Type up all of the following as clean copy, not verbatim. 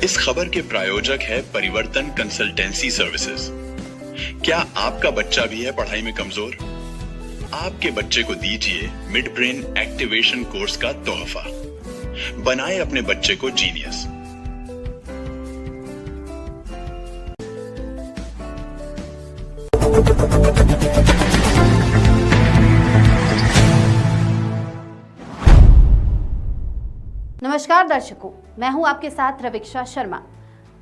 इस खबर के प्रायोजक है परिवर्तन कंसल्टेंसी सर्विसेज। क्या आपका बच्चा भी है पढ़ाई में कमजोर? आपके बच्चे को दीजिए मिड ब्रेन एक्टिवेशन कोर्स का तोहफा। बनाए अपने बच्चे को जीनियस। नमस्कार दर्शकों, मैं हूं आपके साथ रविक्षा शर्मा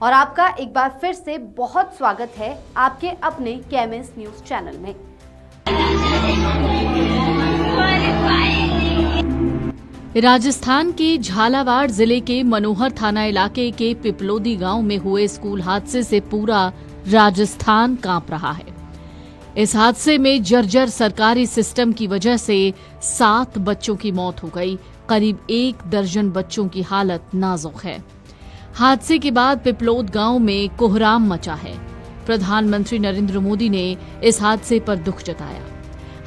और आपका एक बार फिर से बहुत स्वागत है आपके अपने केएमएस न्यूज चैनल में। राजस्थान के झालावाड़ जिले के मनोहर थाना इलाके के पिपलोदी गांव में हुए स्कूल हादसे से पूरा राजस्थान कांप रहा है। इस हादसे में जर्जर सरकारी सिस्टम की वजह से 7 बच्चों की मौत हो गई। करीब 1 दर्जन बच्चों की हालत नाजुक है। हादसे के बाद पिपलोद गांव में कोहराम मचा है। प्रधानमंत्री नरेंद्र मोदी ने इस हादसे पर दुख जताया।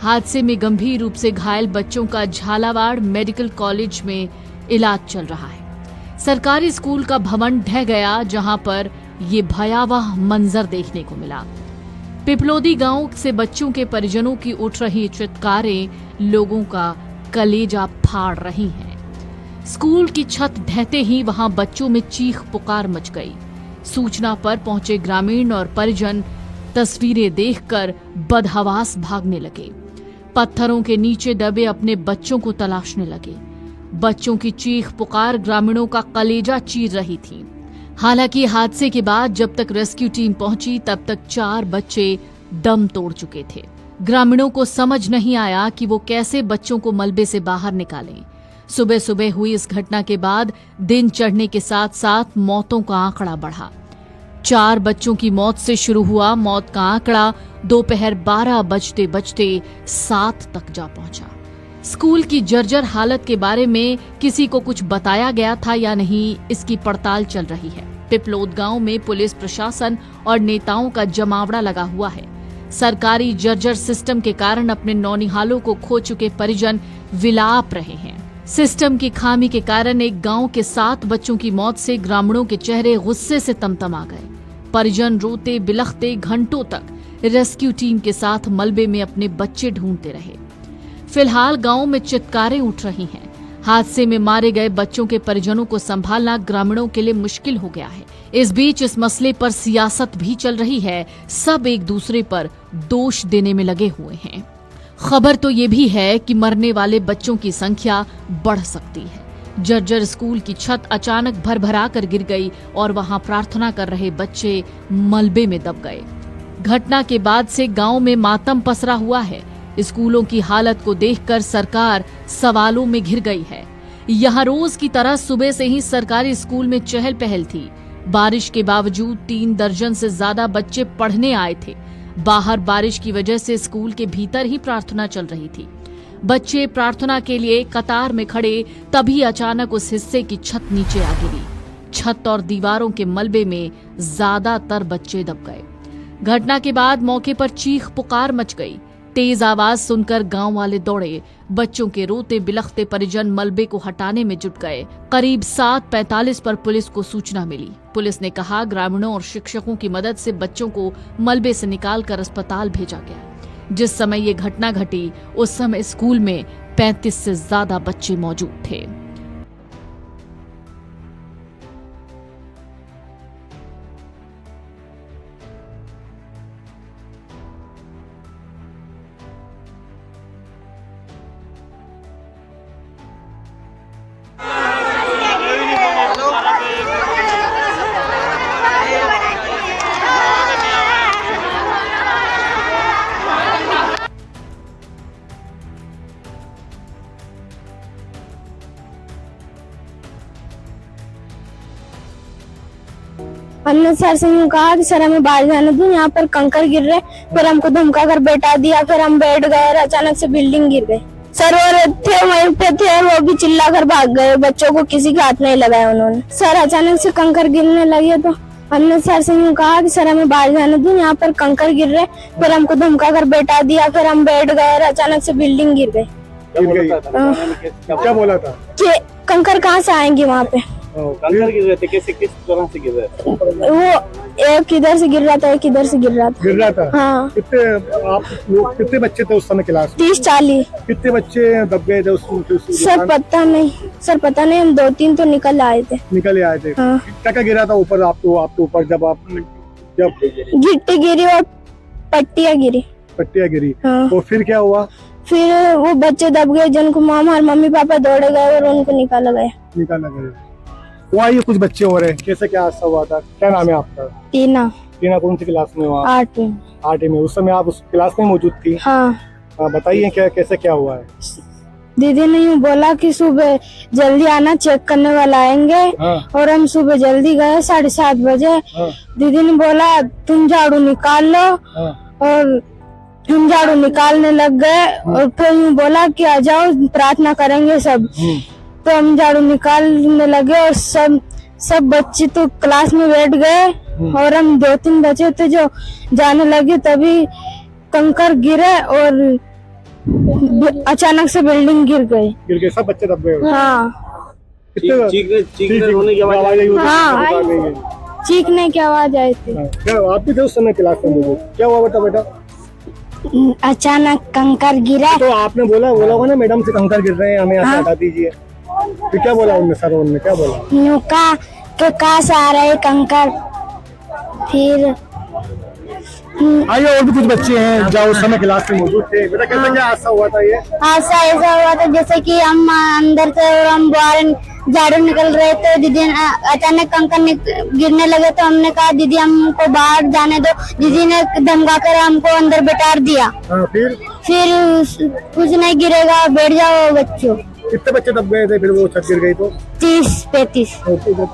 हादसे में गंभीर रूप से घायल बच्चों का झालावाड़ मेडिकल कॉलेज में इलाज चल रहा है। सरकारी स्कूल का भवन ढह गया, जहां पर ये भयावह मंजर देखने को मिला। पिपलोदी गांव से बच्चों के परिजनों की उठ रही चित्कारें लोगों का कलेजा फाड़ रही हैं। स्कूल की छत ढहते ही वहां बच्चों में चीख पुकार मच गई। सूचना पर पहुंचे ग्रामीण और परिजन तस्वीरें देखकर बदहवास भागने लगे। पत्थरों के नीचे दबे अपने बच्चों को तलाशने लगे। बच्चों की चीख पुकार ग्रामीणों का कलेजा चीर रही थी। हालांकि हादसे के बाद जब तक रेस्क्यू टीम पहुंची तब तक 4 बच्चे दम तोड़ चुके थे। ग्रामीणों को समझ नहीं आया कि वो कैसे बच्चों को मलबे से बाहर निकालें। सुबह सुबह हुई इस घटना के बाद दिन चढ़ने के साथ साथ मौतों का आंकड़ा बढ़ा। 4 बच्चों की मौत से शुरू हुआ मौत का आंकड़ा दोपहर 12 बजते बजते 7 तक जा पहुंचा। स्कूल की जर्जर हालत के बारे में किसी को कुछ बताया गया था या नहीं, इसकी पड़ताल चल रही है। पिपलोद गांव में पुलिस प्रशासन और नेताओं का जमावड़ा लगा हुआ है। सरकारी जर्जर सिस्टम के कारण अपने नौनिहालों को खो चुके परिजन विलाप रहे हैं। सिस्टम की खामी के कारण एक गांव के 7 बच्चों की मौत से ग्रामीणों के चेहरे गुस्से से तमतमा गए। परिजन रोते बिलखते घंटों तक रेस्क्यू टीम के साथ मलबे में अपने बच्चे ढूंढते रहे। फिलहाल गांव में चित्कारें उठ रही हैं। हादसे में मारे गए बच्चों के परिजनों को संभालना ग्रामीणों के लिए मुश्किल हो गया है। इस बीच इस मसले पर सियासत भी चल रही है। सब एक दूसरे पर दोष देने में लगे हुए हैं। खबर तो ये भी है कि मरने वाले बच्चों की संख्या बढ़ सकती है। जर्जर स्कूल की छत अचानक भरभरा कर गिर गई और वहां प्रार्थना कर रहे बच्चे मलबे में दब गए। घटना के बाद से गांव में मातम पसरा हुआ है। स्कूलों की हालत को देखकर सरकार सवालों में घिर गई है। यहाँ रोज की तरह सुबह से ही सरकारी स्कूल में चहल पहल थी। बारिश के बावजूद 3 दर्जन से ज्यादा बच्चे पढ़ने आए थे। बाहर बारिश की वजह से स्कूल के भीतर ही प्रार्थना चल रही थी। बच्चे प्रार्थना के लिए कतार में खड़े, तभी अचानक उस हिस्से की छत नीचे आ गिरी। छत और दीवारों के मलबे में ज्यादातर बच्चे दब गए। घटना के बाद मौके पर चीख पुकार मच गई। तेज आवाज सुनकर गांव वाले दौड़े। बच्चों के रोते बिलखते परिजन मलबे को हटाने में जुट गए। करीब 7:45 पर पुलिस को सूचना मिली। पुलिस ने कहा ग्रामीणों और शिक्षकों की मदद से बच्चों को मलबे से निकालकर अस्पताल भेजा गया। जिस समय ये घटना घटी उस समय स्कूल में 35 से ज्यादा बच्चे मौजूद थे। हमने सर से यूँ कहा कि सर हमें बाहर जाने दो, यहाँ पर कंकर गिर रहे। फिर हमको धमका कर बैठा दिया। फिर हम बैठ गए और अचानक से बिल्डिंग गिर गई। सर और थे वहीं पे थे, वो भी चिल्ला कर भाग गए। बच्चों को किसी का हाथ नहीं लगाया उन्होंने। सर अचानक से कंकर गिरने लगे तो हमने सर से यूँ कहा कि सर हमें बाहर जाने दो, यहाँ पर कंकर गिर रहे। फिर हमको धमका कर बैठा दिया। फिर हम बैठ गए और अचानक से बिल्डिंग गिर गई। क्या बोला था कि कंकर कहाँ से आएंगे वहाँ पे। कंकर गिर रहे थे, कैसे किस तरह से गिर रहे थे? वो एक इधर से गिर रहा था, एक इधर से गिर रहा था। गिर रहा था। हाँ। कितने आप लोग, कितने बच्चे थे उस समय क्लास में? 30-40। कितने बच्चे दब गए थे उस सर पता नहीं, सर पता नहीं, हम 2-3 तो निकल आए थे। निकल आए थे। हाँ। क्या क्या गिरा था ऊपर आपके ऊपर जब गिट्टी गिरी और पट्टियाँ गिरी। पट्टियाँ गिरी? हाँ। और फिर क्या हुआ? फिर वो बच्चे दब गए, जिनको मामा और मम्मी पापा दौड़े गए और उनको निकाला गया। निकाला गया। हुआ ये कुछ बच्चे हो रहे, कैसे क्या हादसा हुआ था? क्या नाम है आपका? टीना। टीना कौन सी क्लास में हुआ? 8वीं। 8वीं में। उस समय आप उस क्लास में मौजूद थी? हाँ। बताइए क्या कैसे क्या हुआ है? दीदी ने यूँ बोला कि सुबह जल्दी आना, चेक करने वाला आएंगे। हाँ। और हम सुबह जल्दी गए 7:30 बजे। हाँ। दीदी ने बोला तुम झाड़ू निकाल लो। हाँ। और हम झाड़ू निकालने लग गए और फिर यूँ बोला कि आ जाओ प्रार्थना करेंगे सब। तो हम झाड़ू निकालने लगे और सब बच्चे तो क्लास में बैठ गए और हम 2-3 बचे थे जो जाने लगे, तभी कंकर गिरे और अचानक से बिल्डिंग गिर गई। गिर गए, सब बच्चे दब गए। हाँ। चीखने रोने की आवाज आई? हाँ। चीखने की आवाज आई थी। क्या आप भी थे उस समय क्लास में मौजूद? क्या हुआ बेटा? अचानक कंकर गिरा। तो आपने बोला होगा ना मैडम से कंकर गिर रहे हैं, हमें यहाँ से हटा दीजिए। फिर क्या बोला उनने? सर उनने क्या बोला? यूं कहाँ से आ रहे कंकर। फिर आइए, और भी कुछ बच्चे हैं जो उस समय क्लास में मौजूद थे। बेटा कैसा क्या हादसा हुआ था ये? हादसा ऐसा हुआ था जैसे कि हम अंदर से और हम बाहर झाड़ू निकल रहे थे, दीदी अचानक कंकर गिरने लगे तो हमने कहा दीदी हमको बाहर जाने दो। दीदी ने धमका कर हमको अंदर बैठा दिया। फिर कुछ नहीं गिरेगा, बैठ जाओ बच्चों। कितने बच्चे दब गए थे फिर वो छत गिर गई तो? 30-35।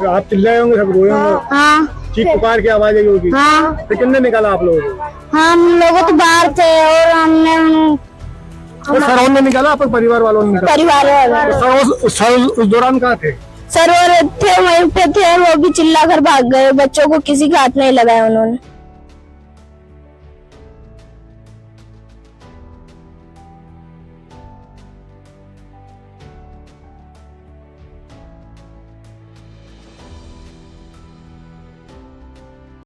आप चिल्लाए होंगे, सब रोए होंगे। हाँ। चीख पुकार की आवाज आई होगी। हाँ। तो कितने निकाला आप लोगों को? हम लोग तो बाहर थे और हमने सर ने निकाला, पर परिवार वालों ने निकाला? परिवार वाले। सर उस दौरान कहाँ थे? सर वो थे, वहीं पे थे, वो भी चिल्ला कर भाग गए। बच्चों को किसी का हाथ नहीं लगाया उन्होंने।